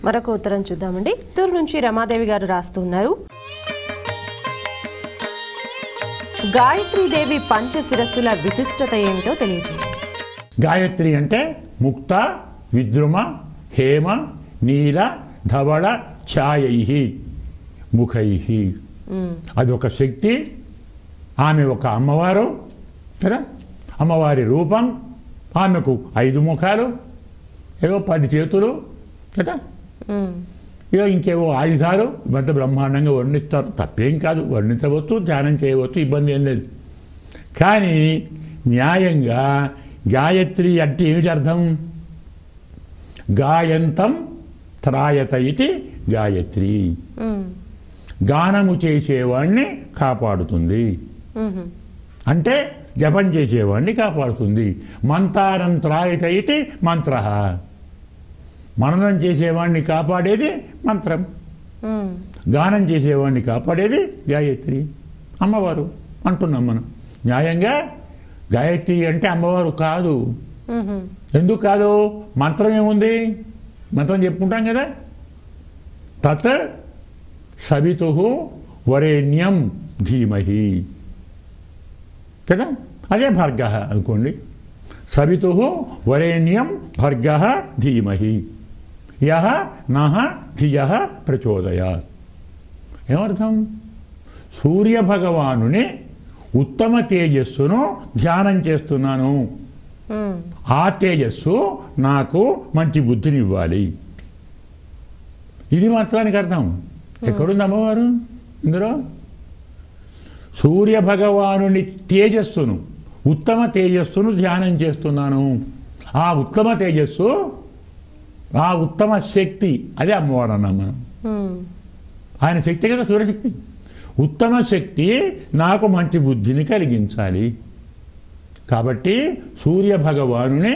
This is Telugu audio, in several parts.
మరొక ఉత్తరం చూద్దామండి. చిత్తూరు నుంచి రమాదేవి గారు రాస్తున్నారు. గాయత్రీదేవి పంచశిరస్సుల విశిష్టత ఏమిటో తెలియజేయండి. గాయత్రి అంటే ముక్త, విద్రుమ, హేమ, నీల, ధవళ ఛాయై ముఖై. అది ఒక శక్తి, ఆమె ఒక అమ్మవారు కదా. అమ్మవారి రూపం, ఆమెకు 5 ముఖాలు, ఏవో 10 చేతులు కదా, ఇక ఇంకేవో ఆయుధాలు. ఇవంతా బ్రహ్మాండంగా వర్ణిస్తారు, తప్పేం కాదు, వర్ణించవచ్చు, ధ్యానం చేయవచ్చు, ఇబ్బంది ఏం లేదు. కానీ న్యాయంగా గాయత్రి అంటే ఏమిటి అర్థం? గాయంతం త్రాయత ఇది గాయత్రి. గానము చేసేవాడిని కాపాడుతుంది అంటే జపం చేసేవాడిని కాపాడుతుంది. మంతారం త్రాయత ఇది మంత్ర. మననం చేసేవాడిని కాపాడేది మంత్రం, గానం చేసేవాడిని కాపాడేది గాయత్రి, అమ్మవారు అంటున్నాం మనం. న్యాయంగా గాయత్రి అంటే అమ్మవారు కాదు. ఎందుకు కాదు? మంత్రం ఏముంది? మంత్రం చెప్పుకుంటాం కదా, తత్ సవితుః వరేణ్యం ధీమహి కదా, అదే భర్గః అనుకోండి. సవితుః వరేణ్యం భర్గః ధీమహి యః నః ధియః ప్రచోదయాత్. ఏమర్థం? సూర్యభగవానుని ఉత్తమ తేజస్సును ధ్యానం చేస్తున్నాను, ఆ తేజస్సు నాకు మంచి బుద్ధిని ఇవ్వాలి. ఇది మంత్రానికి అర్థం. ఎక్కడుంది అమ్మవారు ఇందులో? సూర్యభగవానుని తేజస్సును, ఉత్తమ తేజస్సును ధ్యానం చేస్తున్నాను. ఆ ఉత్తమ తేజస్సు, ఆ ఉత్తమ శక్తి, అదే అమ్మవారు అన్నాం మనం. ఆయన శక్తి కదా సూర్యశక్తి. ఉత్తమ శక్తి నాకు మంచి బుద్ధిని కలిగించాలి. కాబట్టి సూర్యభగవానుని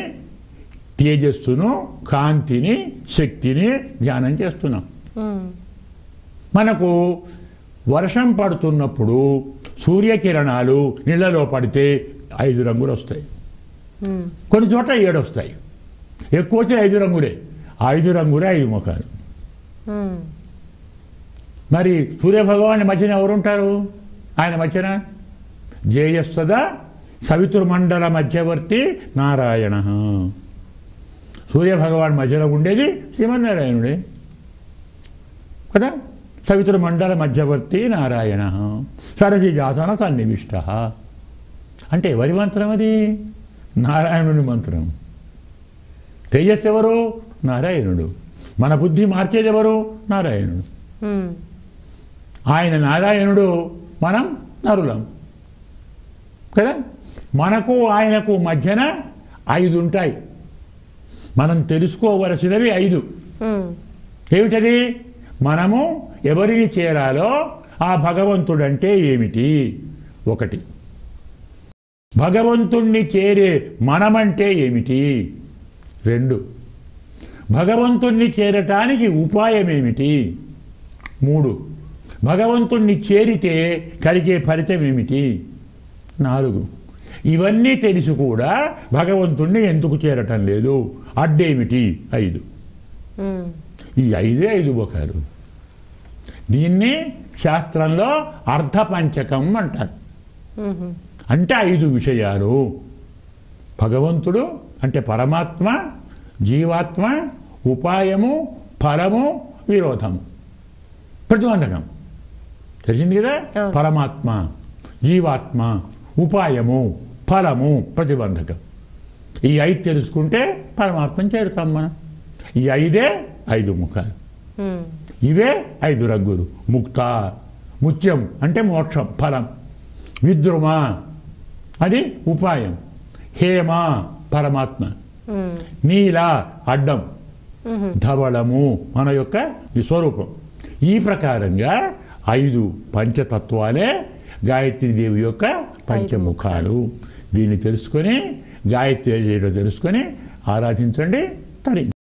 తేజస్సును, కాంతిని, శక్తిని ధ్యానం చేస్తున్నాం. మనకు వర్షం పడుతున్నప్పుడు సూర్యకిరణాలు నీళ్ళలో పడితే 5 రంగులు వస్తాయి, కొన్ని చోట్ల 7 వస్తాయి, ఎక్కువ వచ్చే 5 రంగులే. 5 రంగులే 5 ముఖాలు. మరి సూర్యభగవాని మధ్యన ఎవరుంటారు? ఆయన మధ్యన జేయస్వద సవితుర్మండల మధ్యవర్తి నారాయణ. సూర్యభగవాన్ మధ్యలో ఉండేది శ్రీమన్నారాయణుడే కదా. సవితుర్మండల మధ్యవర్తి నారాయణ సరసిజాసన సన్నివిష్ట అంటే ఎవరి మంత్రం అది? నారాయణుని మంత్రం. తేజస్సు ఎవరు? నారాయణుడు. మన బుద్ధి మార్చేది ఎవరు? నారాయణుడు. ఆయన నారాయణుడు, మనం నరులం కదా. మనకు ఆయనకు మధ్యన 5 ఉంటాయి. మనం తెలుసుకోవలసినవి 5. ఏమిటది? మనము ఎవరిని చేరాలో ఆ భగవంతుడంటే ఏమిటి? 1. భగవంతుణ్ణి చేరే మనమంటే ఏమిటి? 2. భగవంతుణ్ణి చేరటానికి ఉపాయం ఏమిటి? 3. భగవంతుణ్ణి చేరితే కలిగే ఫలితం ఏమిటి? 4. ఇవన్నీ తెలిసి కూడా భగవంతుణ్ణి ఎందుకు చేరటం లేదు? అడ్డేమిటి? 5. ఈ 5 ముఖాలు. దీన్ని శాస్త్రంలో అర్ధపంచకం అంటారు. అంటే 5 విషయాలు. భగవంతుడు అంటే పరమాత్మ, జీవాత్మ, ఉపాయము, ఫలము, విరోధము, ప్రతిబంధకం. తెలిసింది కదా. పరమాత్మ, జీవాత్మ, ఉపాయము, ఫలము, ప్రతిబంధకం. ఈ 5 తెలుసుకుంటే పరమాత్మని చేరుతాం మనం. ఈ 5 ముఖాలు. ఇవే 5 రంగులు. ముక్త, ముత్యం అంటే మోక్షం, ఫలం. విద్రుమ అది ఉపాయం. హేమ పరమాత్మ. నీల అడ్డం. ధవళము మన యొక్క స్వరూపం. ఈ ప్రకారంగా 5 పంచతత్వాలే గాయత్రీదేవి యొక్క పంచముఖాలు. దీన్ని తెలుసుకొని గాయత్రి చేయడం తెలుసుకొని ఆరాధించండి. తరి